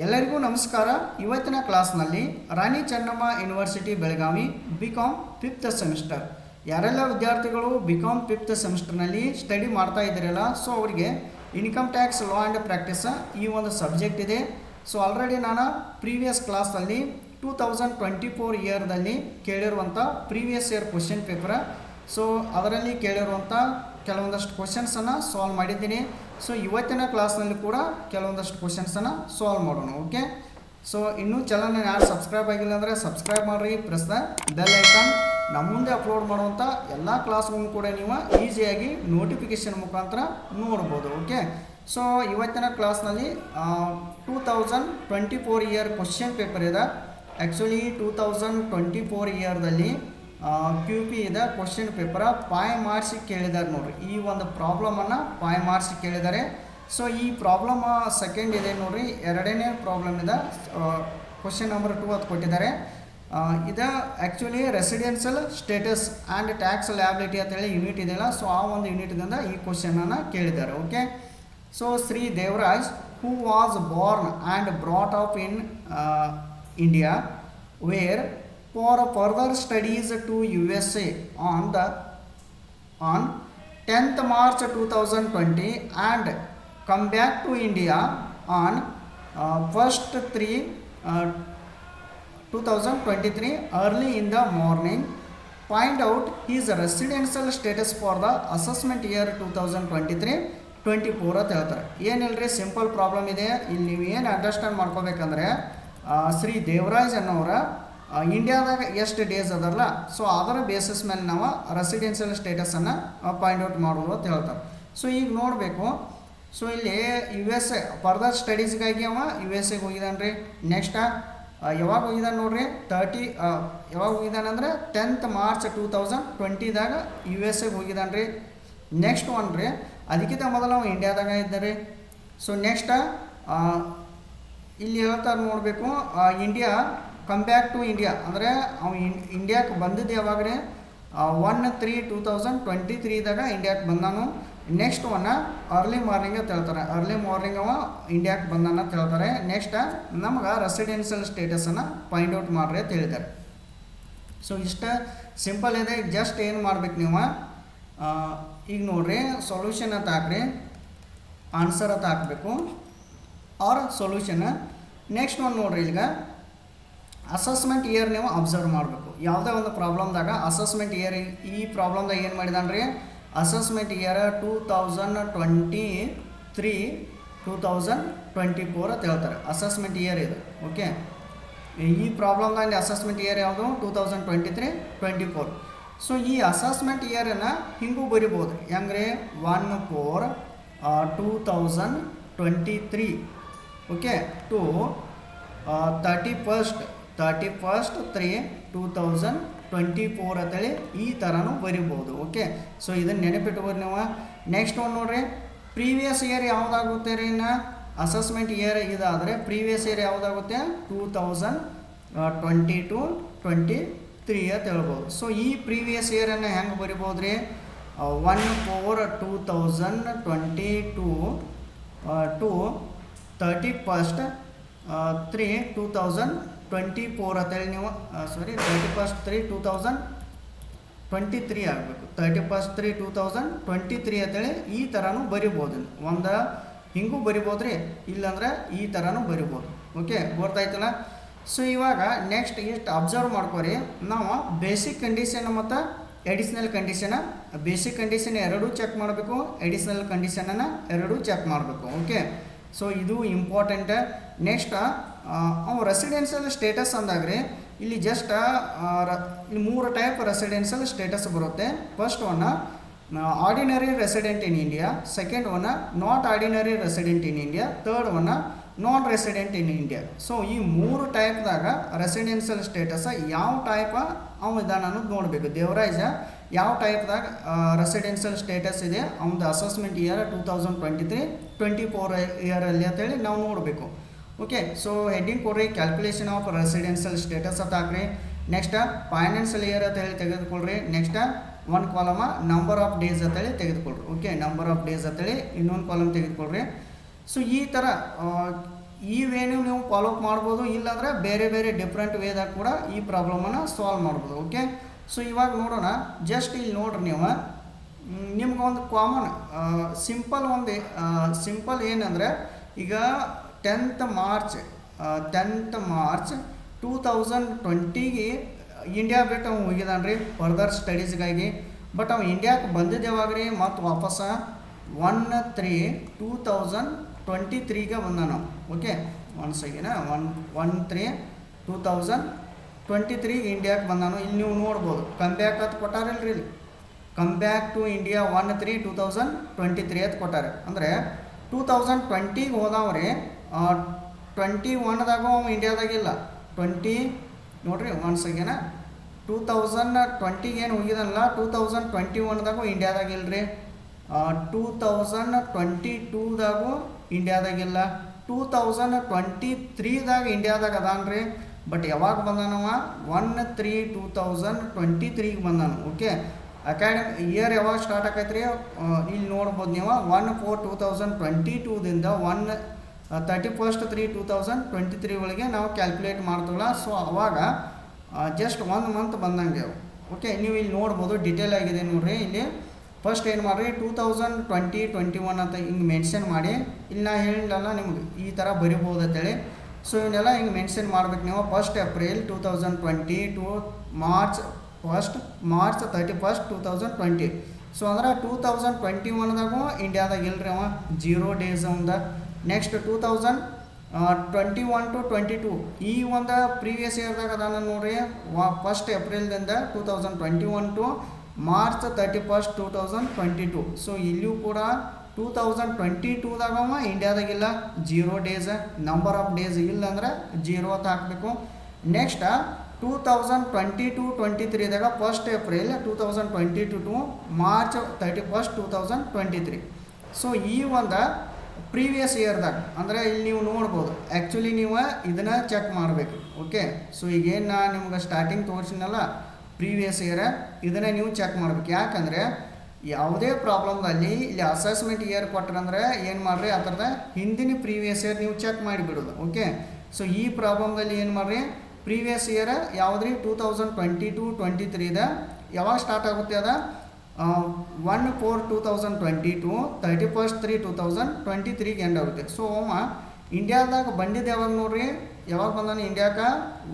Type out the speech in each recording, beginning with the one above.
ಎಲ್ಲರಿಗೂ ನಮಸ್ಕಾರ. ಇವತ್ತಿನ ಕ್ಲಾಸ್ನಲ್ಲಿ Rani Channamma university Belagavi BCom 5th semester ಯಾರೆಲ್ಲ ವಿದ್ಯಾರ್ಥಿಗಳು ಬಿಕಾಮ್ 5th ಸೆಮಿಸ್ಟರ್ನಲ್ಲಿ ಸ್ಟಡಿ ಮಾಡ್ತಾ ಇದ್ದೀರಲ್ಲ, ಸೊ ಅವರಿಗೆ income tax law and practice ಈ ಒಂದು ಸಬ್ಜೆಕ್ಟ್ ಇದೆ. ಸೊ ಆಲ್ರೆಡಿ ನಾನು ಪ್ರೀವಿಯಸ್ ಕ್ಲಾಸಲ್ಲಿ 2024 ಇಯರ್ದಲ್ಲಿ ಕೇಳಿರುವಂಥ previous year question paper, so ಅದರಲ್ಲಿ ಕೇಳಿರುವಂಥ ಕೆಲವೊಂದಷ್ಟು ಕ್ವಶನ್ಸನ್ನು ಸಾಲ್ವ್ ಮಾಡಿದ್ದೀನಿ. ಸೊ ಇವತ್ತಿನ ಕ್ಲಾಸ್ನಲ್ಲಿ ಕೂಡ ಕೆಲವೊಂದಷ್ಟು ಕ್ವಶನ್ಸನ್ನು ಸಾಲ್ವ್ ಮಾಡೋಣ. ಓಕೆ, ಸೊ ಇನ್ನೂ ಚಾನಲ್ನ ಯಾರು ಸಬ್ಸ್ಕ್ರೈಬ್ ಆಗಿಲ್ಲ ಅಂದರೆ ಸಬ್ಸ್ಕ್ರೈಬ್ ಮಾಡಿರಿ, ಪ್ರೆಸ್ ದ ಬೆಲ್ ಐಕಾನ್. ನಮ್ಮ ಮುಂದೆ ಅಪ್ಲೋಡ್ ಮಾಡುವಂಥ ಎಲ್ಲ ಕ್ಲಾಸ್ಗಳನ್ನು ಕೂಡ ನೀವು ಈಸಿಯಾಗಿ ನೋಟಿಫಿಕೇಷನ್ ಮುಖಾಂತರ ನೋಡ್ಬೋದು. ಓಕೆ, ಸೊ ಇವತ್ತಿನ ಕ್ಲಾಸ್ನಲ್ಲಿ 2024 ಇಯರ್ ಕ್ವಶನ್ ಪೇಪರ್ ಇದೆ. ಆ್ಯಕ್ಚುಲಿ 2024 ಇಯರ್ದಲ್ಲಿ QP ಇದೆ ಕ್ವಶನ್ ಪೇಪರ 5 ಮಾರ್ಕ್ಸ್ ಕೇಳಿದ್ದಾರೆ ನೋಡಿರಿ. ಈ ಒಂದು ಪ್ರಾಬ್ಲಮನ್ನು 5 ಮಾರ್ಕ್ಸ್ ಕೇಳಿದ್ದಾರೆ. ಸೊ ಈ ಪ್ರಾಬ್ಲಮ್ ಸೆಕೆಂಡ್ ಇದೆ ನೋಡಿರಿ, ಎರಡನೇ ಪ್ರಾಬ್ಲಮ್ ಇದೆ, ಕ್ವಶನ್ ನಂಬರ್ 2 ಅದು ಕೊಟ್ಟಿದ್ದಾರೆ. ಇದು actually residential status and tax liability ಅಂತೇಳಿ ಯೂನಿಟ್ ಇದೆಯಲ್ಲ, ಸೊ ಆ ಒಂದು ಯೂನಿಟ್ದಿಂದ ಈ ಕ್ವಶನನ್ನು ಕೇಳಿದ್ದಾರೆ. Okay, so Shri Devaraj who was born and brought up in India where for further studies to USA on 10th March 2020 and come back to India on 1st 3 2023 early in the morning. Find out his residential status for the assessment year 2023-24 ಅಂತ ಹೇಳ್ತಾರೆ. ಏನಿಲ್ಲರಿ, simple problem ಇದೆ. ಇಲ್ಲಿ ನೀವು ಏನು understand ಮಾಡ್ಕೋಬೇಕಂದ್ರೆ Shri Devaraj ಅನ್ನೋರ ಇಂಡಿಯಾದಾಗ ಎಷ್ಟು days ಅದಲ್ಲ, so ಅದರ ಬೇಸಿಸ್ ಮೇಲೆ ನಾವು ರೆಸಿಡೆನ್ಷಿಯಲ್ ಸ್ಟೇಟಸನ್ನು ಫೈಂಡ್ ಔಟ್ ಮಾಡೋದು ಅಂತ ಹೇಳ್ತಾರೆ. ಸೊ ಈಗ ನೋಡಬೇಕು, ಸೊ ಇಲ್ಲಿ USA ಫರ್ದರ್ ಸ್ಟಡೀಸ್ಗಾಗಿ ಅವ USA ಹೋಗಿದ್ದಾನೆ ರೀ. ನೆಕ್ಸ್ಟ್ ಯಾವಾಗ ಹೋಗಿದ್ದಾನೆ ನೋಡ್ರಿ, ಯಾವಾಗ ಹೋಗಿದ್ದಾನಂದ್ರೆ 10th March 2020ದಾಗ USA ಹೋಗಿದ್ದಾನೆ ರೀ. ನೆಕ್ಸ್ಟ್ ಒನ್ ರೀ, ಅದಕ್ಕಿಂತ ಮೊದಲು ನಾವು ಇಂಡಿಯಾದಾಗ ಇದ್ದಾರೆ. ಸೊ ನೆಕ್ಸ್ಟ್ ಇಲ್ಲಿ ಹೇಳ್ತಾರೆ ನೋಡಬೇಕು, India come back to India ಅಂದರೆ ಅವು ಇಂಡಿಯಾಕ್ಕೆ ಬಂದಿದ್ದು ಯಾವಾಗ ರೀ 1/3/2023ದಾಗ ಇಂಡಿಯಾಕ್ಕೆ ಬಂದಾನು. ನೆಕ್ಸ್ಟ್ ಒನ್ ಅರ್ಲಿ ಮಾರ್ನಿಂಗ್ ಅಂತ ಹೇಳ್ತಾರೆ, ಅರ್ಲಿ ಮಾರ್ನಿಂಗ್ ಅವ ಇಂಡಿಯಾಕ್ಕೆ ಬಂದಾನ ಅಂತ ಹೇಳ್ತಾರೆ. ನೆಕ್ಸ್ಟ್ ನಮ್ಗೆ ರೆಸಿಡೆನ್ಷಿಯಲ್ ಸ್ಟೇಟಸನ್ನು ಫೈಂಡ್ ಔಟ್ ಮಾಡ್ರಿ ಅಂತ ಹೇಳಿದ್ದಾರೆ. ಸೊ ಇಷ್ಟ ಸಿಂಪಲ್ ಇದೆ. ಜಸ್ಟ್ ಏನು ಮಾಡ್ಬೇಕು ನೀವು, ಈಗ ನೋಡ್ರಿ ಸೊಲ್ಯೂಷನ್ ಅಂತ ಹಾಕ್ರಿ, ಆನ್ಸರ್ ಅಂತ ಹಾಕಬೇಕು ಆರ್ ಸೊಲ್ಯೂಷನ್. ನೆಕ್ಸ್ಟ್ ಒನ್ ನೋಡ್ರಿ, ಈಗ ಅಸೆಸ್ಮೆಂಟ್ ಇಯರ್ ನೀವು ಅಬ್ಸರ್ವ್ ಮಾಡಬೇಕು. ಯಾವುದೇ ಒಂದು ಪ್ರಾಬ್ಲಮ್ದಾಗ ಅಸೆಸ್ಮೆಂಟ್ ಇಯರ್, ಈ ಪ್ರಾಬ್ಲಮ್ದಾಗ ಏನು ಮಾಡಿದಾನೆ ರೀ, ಅಸೆಸ್ಮೆಂಟ್ ಇಯರ್ 2023-2024 ಅಂತ ಹೇಳ್ತಾರೆ. ಅಸೆಸ್ಮೆಂಟ್ ಇಯರ್ ಇದು. ಓಕೆ, ಈ ಪ್ರಾಬ್ಲಮ್ದಾಗ ಅಸೆಸ್ಮೆಂಟ್ ಇಯರ್ ಯಾವುದು 2023-24. ಸೊ ಈ ಅಸೆಸ್ಮೆಂಟ್ ಇಯರನ್ನು ಹಿಂಗೂ ಬರಿಬೋದು. ಹೆಂಗ್ರಿ 1/4/2023 ಓಕೆ ಟು 31/3/2024 ಅಂತೇಳಿ ಈ ಥರನೂ ಬರಿಬೋದು. ಓಕೆ, ಸೊ ಇದನ್ನು ನೆನಪಿಟ್ಬೋದು ನೀವು. ನೆಕ್ಸ್ಟ್ ಒಂದು ನೋಡ್ರಿ, ಪ್ರೀವಿಯಸ್ ಇಯರ್ ಯಾವುದಾಗುತ್ತೆ ರೀ, ಇನ್ನು ಅಸೆಸ್ಮೆಂಟ್ ಇಯರ್ ಇದಾದರೆ ಪ್ರೀವಿಯಸ್ ಇಯರ್ ಯಾವುದಾಗುತ್ತೆ 2022-23 ಅಂತ ಹೇಳ್ಬೋದು. ಸೊ ಈ ಪ್ರೀವಿಯಸ್ ಇಯರನ್ನು ಹೆಂಗೆ ಬರಿಬೋದು ರೀ, 1/4/2022 ಟು 31/3/2024 ಅಂತೇಳಿ ನೀವು 31/3/2023 ಆಗಬೇಕು. 31/3/2023 ಅಂತೇಳಿ ಈ ಥರನೂ ಬರಿಬೋದು. ಒಂದು ಹಿಂಗೂ ಬರಿಬೋದು ರೀ, ಇಲ್ಲಾಂದ್ರೆ ಈ ಥರನೂ ಬರಿಬೋದು. ಓಕೆ, ಗೊತ್ತಾಯ್ತಲ್ಲ. ಸೊ ಇವಾಗ ನೆಕ್ಸ್ಟ್ ಇಷ್ಟು ಅಬ್ಸರ್ವ್ ಮಾಡ್ಕೊರಿ. ನಾವು ಬೇಸಿಕ್ ಕಂಡೀಷನ್ ಮತ್ತು ಎಡಿಷ್ನಲ್ ಕಂಡೀಷನ್, ಬೇಸಿಕ್ ಕಂಡೀಷನ್ ಎರಡೂ ಚೆಕ್ ಮಾಡಬೇಕು, ಎಡಿಷ್ನಲ್ ಕಂಡೀಷನನ್ನು ಎರಡೂ ಚೆಕ್ ಮಾಡಬೇಕು. ಓಕೆ, ಸೊ ಇದು ಇಂಪಾರ್ಟೆಂಟ್. ನೆಕ್ಸ್ಟ್ ಅವು ರೆಸಿಡೆನ್ಷಿಯಲ್ ಸ್ಟೇಟಸ್ ಅಂದಾಗ್ರಿ, ಇಲ್ಲಿ ಜಸ್ಟ್ ಇಲ್ಲಿ 3 ಟೈಪ್ ರೆಸಿಡೆನ್ಷಿಯಲ್ ಸ್ಟೇಟಸ್ ಬರುತ್ತೆ. First one ordinary resident in India, second one not ordinary resident in India, third one non resident in India. So ಈ 3 ಟೈಪ್ದಾಗ residential status ಯಾವ type ಅವು ಇದಾನ ಅನ್ನೋದು ನೋಡಬೇಕು. ದೇವರಾಜ ಯಾವ ಟೈಪ್ದಾಗ ರೆಸಿಡೆನ್ಷಿಯಲ್ ಸ್ಟೇಟಸ್ ಇದೆ, ಅವನದು ಅಸೆಸ್ಮೆಂಟ್ ಇಯರ್ 2023-24 ಇಯರಲ್ಲಿ ಅಂತೇಳಿ ನಾವು ನೋಡಬೇಕು. ಓಕೆ, ಸೊ ಹೆಡ್ಡಿಂಗ್ ಕೊಡ್ರಿ, ಕ್ಯಾಲ್ಕುಲೇಷನ್ ಆಫ್ ರೆಸಿಡೆನ್ಷಿಯಲ್ ಸ್ಟೇಟಸ್ ಅಂತ ಹಾಕ್ರಿ. ನೆಕ್ಸ್ಟ್ ಫೈನಾನ್ಷಿಯಲ್ ಇಯರ್ ಅಂತೇಳಿ ತೆಗೆದುಕೊಳ್ರಿ. ನೆಕ್ಸ್ಟ್ ಒಂದು ಕಾಲಮ ನಂಬರ್ ಆಫ್ ಡೇಸ್ ಅಂತೇಳಿ ತೆಗೆದುಕೊಳ್ರಿ. ಓಕೆ, ನಂಬರ್ ಆಫ್ ಡೇಸ್ ಅಂತೇಳಿ ಇನ್ನೊಂದು ಕಾಲಮ್ ತೆಗೆದುಕೊಳ್ರಿ. ಸೊ ಈ ಥರ ಈ ವೇನು ನೀವು ಫಾಲೋ ಅಪ್ ಮಾಡ್ಬೋದು, ಇಲ್ಲಾಂದರೆ ಬೇರೆ ಬೇರೆ ಡಿಫ್ರೆಂಟ್ ವೇದಾಗ ಕೂಡ ಈ ಪ್ರಾಬ್ಲಮನ್ನು ಸಾಲ್ವ್ ಮಾಡ್ಬೋದು. ಓಕೆ, ಸೊ ಇವಾಗ ನೋಡೋಣ. ಜಸ್ಟ್ ಇಲ್ಲಿ ನೋಡ್ರಿ ನೀವು, ನಿಮ್ಗೆ ಒಂದು ಕಾಮನ್ ಸಿಂಪಲ್ ಏನಂದರೆ, ಈಗ 10th ಮಾರ್ಚ್ 2020ಗೆ ಇಂಡಿಯಾ ಬಿಟ್ಟು ಅವ್ನು ಹೋಗಿದ್ದಾನೆ ರೀ ಫರ್ದರ್ ಸ್ಟಡೀಸ್ಗಾಗಿ. ಬಟ್ ಅವ್ನು ಇಂಡಿಯಾಕ್ಕೆ ಬಂದಿದ್ದು ಯಾವಾಗ ರೀ, ಮತ್ತು ವಾಪಸ್ 1/3/2023ಗೆ ಬಂದ ನಾವು. Okay, once ಅಗೇನ 1/3/2023 ಇಂಡಿಯಾಕ್ಕೆ ಬಂದಾನು. ಇಲ್ಲಿ ನೀವು ನೋಡ್ಬೋದು ಕಮ್ ಬ್ಯಾಕ್ ಅಂತ ಕೊಟ್ಟಾರಲ್ರಿ, ಇಲ್ಲಿ ಕಮ್ ಬ್ಯಾಕ್ ಟು ಇಂಡಿಯಾ 1/3/2023 ಅಂತ ಕೊಟ್ಟಾರೆ. ಅಂದರೆ 2020ಗೆ ಹೋದವ್ರಿ, 21ದಾಗ ಅವ ಇಂಡಿಯಾದಾಗಿಲ್ಲ. ನೋಡ್ರಿ ಒನ್ಸ್ ಅಗೇನ 2020ಗೆ ಏನು ಹೋಗಿದನಲ್ಲ, 2021ದಾಗೂ ಇಂಡಿಯಾದಾಗಿಲ್ಲ ರೀ, 2022ದಾಗೂ ಇಂಡಿಯಾದಾಗಿಲ್ಲ, 2023ದಾಗ ಇಂಡಿಯಾದಾಗ ಅದಾನ್ರಿ. ಬಟ್ ಯಾವಾಗ ಬಂದಾನವ, 1/3/2023ಗೆ ಬಂದಾನು. ಓಕೆ, ಅಕಾಡೆಮಿ ಇಯರ್ ಯಾವಾಗ ಸ್ಟಾರ್ಟ್ ಆಕೈತ್ರಿ, ಇಲ್ಲಿ ನೋಡ್ಬೋದು ನೀವು, 1/4/2022ದಿಂದ 31/3/2023 ಒಳಗೆ ನಾವು ಕ್ಯಾಲ್ಕುಲೇಟ್ ಮಾಡ್ತೀವಲ್ಲ. ಸೊ ಅವಾಗ ಜಸ್ಟ್ 1 ಮಂತ್ ಬಂದಂಗೆ ಅವು. ಓಕೆ, ನೀವು ಇಲ್ಲಿ ನೋಡ್ಬೋದು ಡೀಟೇಲ್ ಆಗಿದೆ ನೋಡ್ರಿ. ಇಲ್ಲಿ ಫಸ್ಟ್ ಏನು ಮಾಡಿರಿ, 2020-21 ಅಂತ ಹಿಂಗೆ ಮೆನ್ಷನ್ ಮಾಡಿ, ಇಲ್ಲಿ ನಾ ಹೇಳಿಲ್ಲಲ್ಲ ನಿಮ್ಗೆ ಈ ಥರ ಬರಿಬೋದು ಅಂತೇಳಿ. ಸೊ ಇವನ್ನೆಲ್ಲ ಹಿಂಗೆ ಮೆನ್ಷನ್ ಮಾಡ್ಬೇಕು ನೀವು. 1 ಏಪ್ರಿಲ್ 2020 ಟು ಮಾರ್ಚ್ 31 2020. ಸೊ ಅಂದ್ರೆ 2021ದಾಗೂ ಇಂಡಿಯಾದಾಗ ಇಲ್ರಿ ಅವ, 0 ಡೇಸ್ ಅವಂದ. ನೆಕ್ಸ್ಟ್ 2021 to 22 ಈ ಒಂದು ಪ್ರೀವಿಯಸ್ ಇಯರ್ದಾಗ ಅದಾನ ನೋಡ್ರಿ. 1 ಏಪ್ರಿಲ್ದಿಂದ 2021 ಟು ಮಾರ್ಚ್ 31 2022. ಸೊ ಇಲ್ಲಿಯೂ ಕೂಡ 2022ದಾಗ ಅವ ಇಂಡಿಯಾದಾಗಿಲ್ಲ, 0 ಡೇಸ್, ನಂಬರ್ ಆಫ್ ಡೇಸ್ ಇಲ್ಲ ಅಂದ್ರೆ 0 ಅಂತ ಹಾಕಬೇಕು. ನೆಕ್ಸ್ಟ್ 2022-23ದಾಗ 1 ಏಪ್ರಿಲ್ 2022 ಟು ಮಾರ್ಚ್ 31 2023. ಸೊ ಈ ಒಂದು ಪ್ರೀವಿಯಸ್ ಇಯರ್ದಾಗ ಅಂದರೆ ಇಲ್ಲಿ ನೀವು ನೋಡ್ಬೋದು. ಆ್ಯಕ್ಚುಲಿ ನೀವು ಇದನ್ನು ಚೆಕ್ ಮಾಡಬೇಕು. ಓಕೆ, ಸೊ ಈಗೇನು ನಾ ನಿಮ್ಗೆ ಸ್ಟಾರ್ಟಿಂಗ್ ತೋರಿಸಿನಲ್ಲ ಪ್ರೀವಿಯಸ್ ಇಯರ್, ಇದನ್ನೇ ನೀವು ಚೆಕ್ ಮಾಡ್ಬೇಕು. ಯಾಕಂದರೆ ಯಾವುದೇ ಪ್ರಾಬ್ಲಮ್ದಲ್ಲಿ ಇಲ್ಲಿ ಅಸೆಸ್ಮೆಂಟ್ ಇಯರ್ ಕೊಟ್ಟರಂದ್ರೆ ಏನು ಮಾಡಿರಿ, ಆ ಥರದ ಹಿಂದಿನ ಪ್ರೀವಿಯಸ್ ಇಯರ್ ನೀವು ಚೆಕ್ ಮಾಡಿಬಿಡೋದು. ಓಕೆ, ಸೊ ಈ ಪ್ರಾಬ್ಲಮ್ದಲ್ಲಿ ಏನು ಮಾಡಿರಿ, ಪ್ರೀವಿಯಸ್ ಇಯರ್ ಯಾವುದ್ರಿ 2022-23ದ ಯಾವಾಗ ಸ್ಟಾರ್ಟ್ ಆಗುತ್ತೆ, ಅದ 1/4/2022 31/3/2023ಗೆ ಎಂಡ್ ಆಗುತ್ತೆ. ಸೊ ಅವ ಇಂಡಿಯಾದಾಗ ಬಂದಿದ್ದು ಯಾವಾಗ ನೋಡ್ರಿ, ಯಾವಾಗ ಬಂದಾನೆ ಇಂಡಿಯಾಕ್ಕೆ,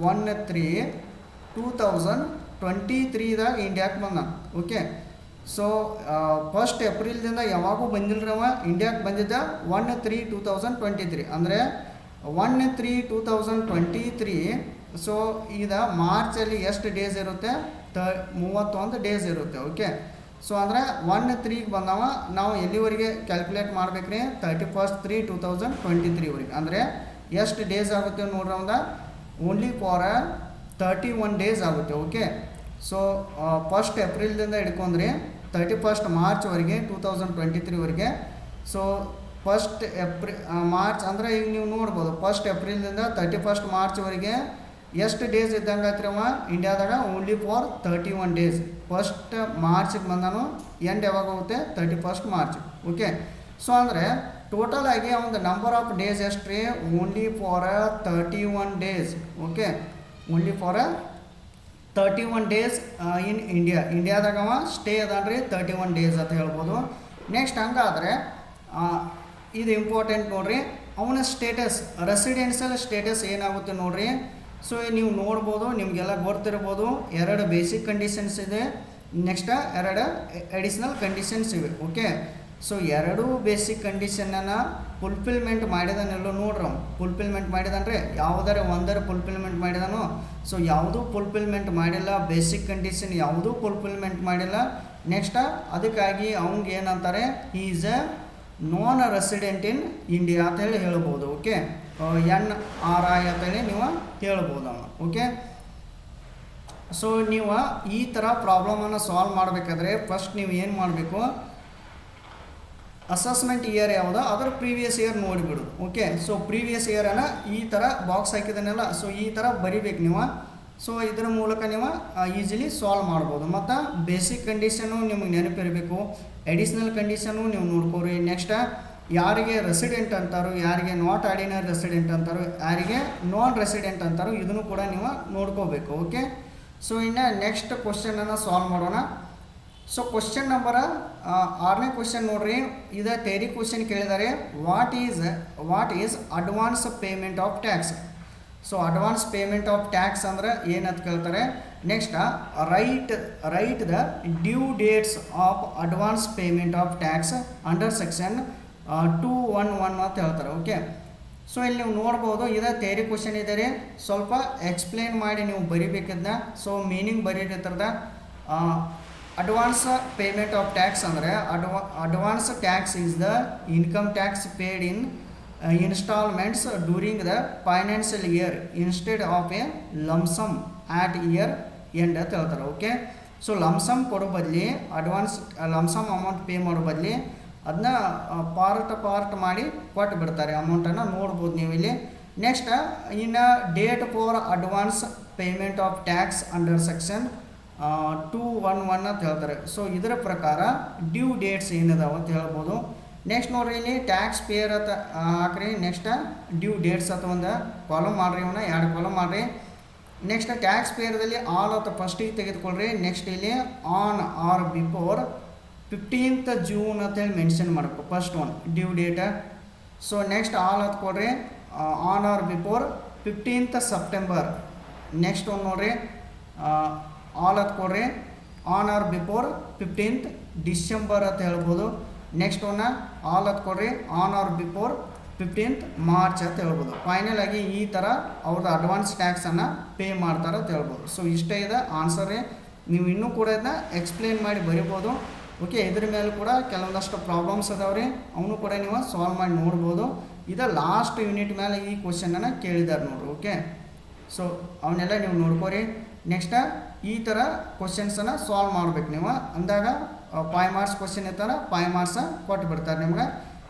1/3/2023ದಾಗ ಇಂಡಿಯಾಕ್ಕೆ ಬಂದಾನ. ಓಕೆ, ಸೊ 1 ಏಪ್ರಿಲ್ದಿಂದ ಯಾವಾಗೂ ಬಂದಿಲ್ಲರಿ ಅವ ಇಂಡಿಯಾಕ್ಕೆ ಬಂದಿದ್ದ 1/3/2023. ಅಂದರೆ 1/3/2023. ಸೊ ಇದು ಮಾರ್ಚಲ್ಲಿ ಎಷ್ಟು ಡೇಸ್ ಇರುತ್ತೆ, 31 ಡೇಸ್ ಇರುತ್ತೆ. ಓಕೆ, ಸೊ ಅಂದರೆ 1/3ಗೆ ಬಂದವ, ನಾವು ಎಲ್ಲಿವರೆಗೆ ಕ್ಯಾಲ್ಕುಲೇಟ್ ಮಾಡ್ಬೇಕ್ರಿ, 31/3/2023ವರೆಗೆ. ಅಂದರೆ ಎಷ್ಟು ಡೇಸ್ ಆಗುತ್ತೆ ನೋಡ್ರಿ, ಅವಂದ ಓನ್ಲಿ ಫಾರ್ 31 ಡೇಸ್ ಆಗುತ್ತೆ. Okay, so 1 ಏಪ್ರಿಲ್ದಿಂದ ಹಿಡ್ಕೊಂಡ್ರಿ 31 ಮಾರ್ಚ್ವರೆಗೆ 2023ವರೆಗೆ. ಸೊ 1 ಮಾರ್ಚ್ ಅಂದರೆ ಈಗ ನೀವು ನೋಡ್ಬೋದು 1 ಏಪ್ರಿಲ್ದಿಂದ 31 ಮಾರ್ಚ್ವರೆಗೆ ಎಷ್ಟು ಡೇಸ್ ಇದ್ದಂಗೆ ಆಯ್ತು ಅವ ಇಂಡಿಯಾದಾಗ, ಓನ್ಲಿ ಫಾರ್ 31 ಡೇಸ್. 1 ಮಾರ್ಚ್ಗೆ ಬಂದಾನು, ಎಂಡ್ ಯಾವಾಗ ಹೋಗುತ್ತೆ, 31 ಮಾರ್ಚ್. ಓಕೆ, ಸೊ ಅಂದರೆ ಟೋಟಲ್ ಆಗಿ ಒಂದು ನಂಬರ್ ಆಫ್ ಡೇಸ್ ಎಷ್ಟು ರೀ, only for 31 days. Okay, only for 31 days in ಇಂಡಿಯಾದಾಗ ಅವ ಸ್ಟೇ ಅದಾನ್ರಿ 31 ಡೇಸ್ ಅಂತ ಹೇಳ್ಬೋದು. ನೆಕ್ಸ್ಟ್ ಹಂಗಾದರೆ ಇದು ಇಂಪಾರ್ಟೆಂಟ್ ನೋಡ್ರಿ, ಅವನ ಸ್ಟೇಟಸ್, ರೆಸಿಡೆನ್ಷಿಯಲ್ ಸ್ಟೇಟಸ್ ಏನಾಗುತ್ತೆ ನೋಡ್ರಿ. ಸೊ ನೀವು ನೋಡ್ಬೋದು, ನಿಮಗೆಲ್ಲ ಗೊತ್ತಿರ್ಬೋದು, 2 ಬೇಸಿಕ್ ಕಂಡೀಷನ್ಸ್ ಇದೆ, ನೆಕ್ಸ್ಟ್ 2 ಅಡಿಷ್ನಲ್ ಕಂಡೀಷನ್ಸ್ ಇವೆ. ಓಕೆ, ಸೊ 2 ಬೇಸಿಕ್ ಕಂಡೀಷನನ್ನು ಫುಲ್ಫಿಲ್ಮೆಂಟ್ ಮಾಡಿದಾನೆಲ್ಲೋ ನೋಡ್ರಿ. ಫುಲ್ಫಿಲ್ಮೆಂಟ್ ಮಾಡಿದಾನ್ರಿ, ಯಾವುದಾರ ಒಂದರ ಫುಲ್ಫಿಲ್ಮೆಂಟ್ ಮಾಡಿದಾನೋ. ಸೊ ಯಾವುದೂ ಫುಲ್ಫಿಲ್ಮೆಂಟ್ ಮಾಡಿಲ್ಲ, ಬೇಸಿಕ್ ಕಂಡೀಷನ್ ಯಾವುದೂ ಫುಲ್ಫಿಲ್ಮೆಂಟ್ ಮಾಡಿಲ್ಲ. ನೆಕ್ಸ್ಟ್ ಅದಕ್ಕಾಗಿ ಅವ್ನಿಗೆ ಏನಂತಾರೆ, is A non resident in India ಅಂತ ಹೇಳಿ ಹೇಳ್ಬೋದು. ಓಕೆ, NRI ಅಂತೇಳಿ ನೀವು ಹೇಳ್ಬೋದು ಅವನು. ಓಕೆ, ಸೊ ನೀವು ಈ ಥರ ಪ್ರಾಬ್ಲಮನ್ನು ಸಾಲ್ವ್ ಮಾಡಬೇಕಾದ್ರೆ ಫಸ್ಟ್ ನೀವು ಏನು ಮಾಡಬೇಕು, ಅಸೆಸ್ಮೆಂಟ್ ಇಯರ್ ಯಾವುದೋ ಅದರ ಪ್ರೀವಿಯಸ್ ಇಯರ್ ನೋಡಿಬಿಡೋದು. ಓಕೆ, ಸೊ ಪ್ರೀವಿಯಸ್ ಇಯರನ್ನು ಈ ಥರ ಬಾಕ್ಸ್ ಹಾಕಿದನೆಲ್ಲ, ಸೊ ಈ ಥರ ಬರಿಬೇಕು ನೀವು. ಸೊ ಇದರ ಮೂಲಕ ನೀವು ಈಸಿಲಿ ಸಾಲ್ವ್ ಮಾಡ್ಬೋದು. ಮತ್ತು ಬೇಸಿಕ್ ಕಂಡೀಷನು ನಿಮಗೆ ನೆನಪಿರಬೇಕು, ಅಡಿಷ್ನಲ್ ಕಂಡೀಷನು ನೀವು ನೋಡ್ಕೋರಿ. ನೆಕ್ಸ್ಟ್ ಯಾರಿಗೆ ರೆಸಿಡೆಂಟ್ ಅಂತಾರೋ, ಯಾರಿಗೆ ನಾಟ್ ಆರ್ಡಿನರಿ ರೆಸಿಡೆಂಟ್ ಅಂತಾರೋ, ಯಾರಿಗೆ ನಾನ್ ರೆಸಿಡೆಂಟ್ ಅಂತಾರೋ ಇದನ್ನು ಕೂಡ ನೀವು ನೋಡ್ಕೋಬೇಕು. ಓಕೆ, ಸೊ ಇನ್ನು ನೆಕ್ಸ್ಟ್ ಕ್ವಶನನ್ನು ಸಾಲ್ವ್ ಮಾಡೋಣ. ಸೊ ಕ್ವಶನ್ ನಂಬರ್ 6ನೇ ಕ್ವಶನ್ ನೋಡ್ರಿ, ಇದು ಥಿಯರಿ ಕ್ವಶನ್ ಕೇಳಿದ್ದಾರೆ. What is advance payment of tax. So advance payment of tax ಅಂದ್ರೆ ಏನಂತ ಕೇಳ್ತಾರೆ. Next right the due dates of advance payment of tax under section 211 ಅಂತ ಹೇಳ್ತಾರೆ. ಓಕೆ, ಸೊ ಇಲ್ಲಿ ನೀವು ನೋಡ್ಬೋದು, ಇದು ಥಿಯರಿ ಕ್ವಶನ್ ಇದೆ. ಸ್ವಲ್ಪ ಎಕ್ಸ್ಪ್ಲೇನ್ ಮಾಡಿ ನೀವು ಬರಿಬೇಕಿದ್ದ. ಸೊ ಮೀನಿಂಗ್ ಬರೀತಿರ್ತದ. ಅಡ್ವಾನ್ಸ್ ಪೇಮೆಂಟ್ ಆಫ್ ಟ್ಯಾಕ್ಸ್ ಅಂದರೆ advance tax is the income tax paid in instalments during the financial year instead of a lump sum at year end ಅಂತ ಹೇಳ್ತಾರೆ. ಓಕೆ, ಸೊ ಲಮ್ಸಮ್ ಕೊಡೋ ಬದಲಿ ಅಡ್ವಾನ್ಸ್ ಲಮ್ಸಮ್ ಅಮೌಂಟ್ ಪೇ ಮಾಡೋ ಬದಲಿ ಅದನ್ನ part ಮಾಡಿ ಕೊಟ್ಟು ಬಿಡ್ತಾರೆ. ಅಮೌಂಟನ್ನು ನೋಡ್ಬೋದು ನೀವು ಇಲ್ಲಿ. ನೆಕ್ಸ್ಟ್ ಇನ್ನು date for advance payment of tax under section 211 ಅಂತ ಹೇಳ್ತಾರೆ. ಸೊ ಇದರ ಪ್ರಕಾರ ಡ್ಯೂ ಡೇಟ್ಸ್ ಏನಿದಾವೆ ಅಂತ ಹೇಳ್ಬೋದು. ನೆಕ್ಸ್ಟ್ ನೋಡ್ರಿ, ಇಲ್ಲಿ ಟ್ಯಾಕ್ಸ್ ಪೇಯರ್ ಅಂತ ಹಾಕ್ರಿ. ನೆಕ್ಸ್ಟ್ ಡ್ಯೂ ಡೇಟ್ಸ್ ಅಥವಾ ಒಂದು ಕಾಲಮ್ ಮಾಡಿರಿ, ಇವನ್ನ 2 ಕಾಲಮ್ ಮಾಡಿರಿ. ನೆಕ್ಸ್ಟ್ ಟ್ಯಾಕ್ಸ್ ಪೇಯರ್ದಲ್ಲಿ ಆಲ್ ಅಂತ ಫಸ್ಟಿಗೆ ತೆಗೆದುಕೊಳ್ರಿ. ನೆಕ್ಸ್ಟ್ ಇಲ್ಲಿ on or before 15th June ಅಂತೇಳಿ ಮೆನ್ಷನ್ ಮಾಡಬೇಕು, first one due date. So next all ಅಂತ ಕೊಡ್ರಿ, on or before 15th September. Next ಒಂದು ನೋಡ್ರಿ, ಆಲ್ ಅಂತ ಕೊಡ್ರಿ, on or before 15th December ಅಂತ ಹೇಳ್ಬೋದು. ನೆಕ್ಸ್ಟ್ ಒನ್ನ ಆಲ್ ಅಂತ ಕೊಡ್ರಿ, on or before 15th March ಅಂತ ಹೇಳ್ಬೋದು. ಫೈನಲ್ ಆಗಿ ಈ ಥರ ಅವ್ರದ್ದು ಅಡ್ವಾನ್ಸ್ ಟ್ಯಾಕ್ಸನ್ನು ಪೇ ಮಾಡ್ತಾರೆ ಅಂತ ಹೇಳ್ಬೋದು. ಸೊ ಇಷ್ಟೇ ಇದೆ ಆನ್ಸರೇ. ನೀವು ಇನ್ನೂ ಕೂಡ ಇದನ್ನ ಎಕ್ಸ್ಪ್ಲೇನ್ ಮಾಡಿ ಬರಿಬೋದು. ಓಕೆ, ಇದ್ರ ಮೇಲೆ ಕೂಡ ಕೆಲವೊಂದಷ್ಟು ಪ್ರಾಬ್ಲಮ್ಸ್ ಅದಾವ್ರಿ, ಅವನು ಕೂಡ ನೀವು ಸಾಲ್ವ್ ಮಾಡಿ ನೋಡ್ಬೋದು. ಇದು ಲಾಸ್ಟ್ ಯೂನಿಟ್ ಮೇಲೆ ಈ ಕ್ವಶನನ್ನು ಕೇಳಿದ್ದಾರೆ ನೋಡ್ರಿ. ಓಕೆ, ಸೊ ಅವನ್ನೆಲ್ಲ ನೀವು ನೋಡ್ಕೋರಿ. ನೆಕ್ಸ್ಟ್ ಈ ಥರ ಕ್ವಶನ್ಸನ್ನು ಸಾಲ್ವ್ ಮಾಡ್ಬೇಕು ನೀವು. ಅಂದಾಗ 5 ಮಾರ್ಕ್ಸ್ ಕ್ವಶನ್ ಇರ್ತಾರ, 5 ಮಾರ್ಕ್ಸ ಕೊಟ್ಟು ಬಿಡ್ತಾರೆ ನಿಮ್ಗೆ.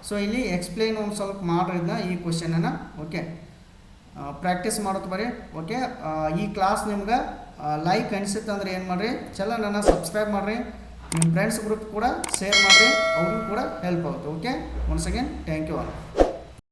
ಸೊ ಇಲ್ಲಿ ಎಕ್ಸ್ಪ್ಲೇನ್ ಒಂದು ಸ್ವಲ್ಪ ಮಾಡಿದ್ನ ಈ ಕ್ವಶನನ್ನು. ಓಕೆ, ಪ್ರಾಕ್ಟೀಸ್ ಮಾಡೋದು ಬರೀ. ಓಕೆ, ಈ ಕ್ಲಾಸ್ ನಿಮ್ಗೆ ಲೈಕ್ ಅನಿಸುತ್ತೆ ಅಂದರೆ ಏನು ಮಾಡಿರಿ, ಚಾನಲನ್ನು ಸಬ್ಸ್ಕ್ರೈಬ್ ಮಾಡಿರಿ. ನಿಮ್ಮ ಫ್ರೆಂಡ್ಸ್ ಗ್ರೂಪ್ ಕೂಡ ಶೇರ್ ಮಾಡಿರಿ, ಅವ್ರಿಗೂ ಕೂಡ ಹೆಲ್ಪ್ ಆಗುತ್ತೆ. Okay, once again thank you all.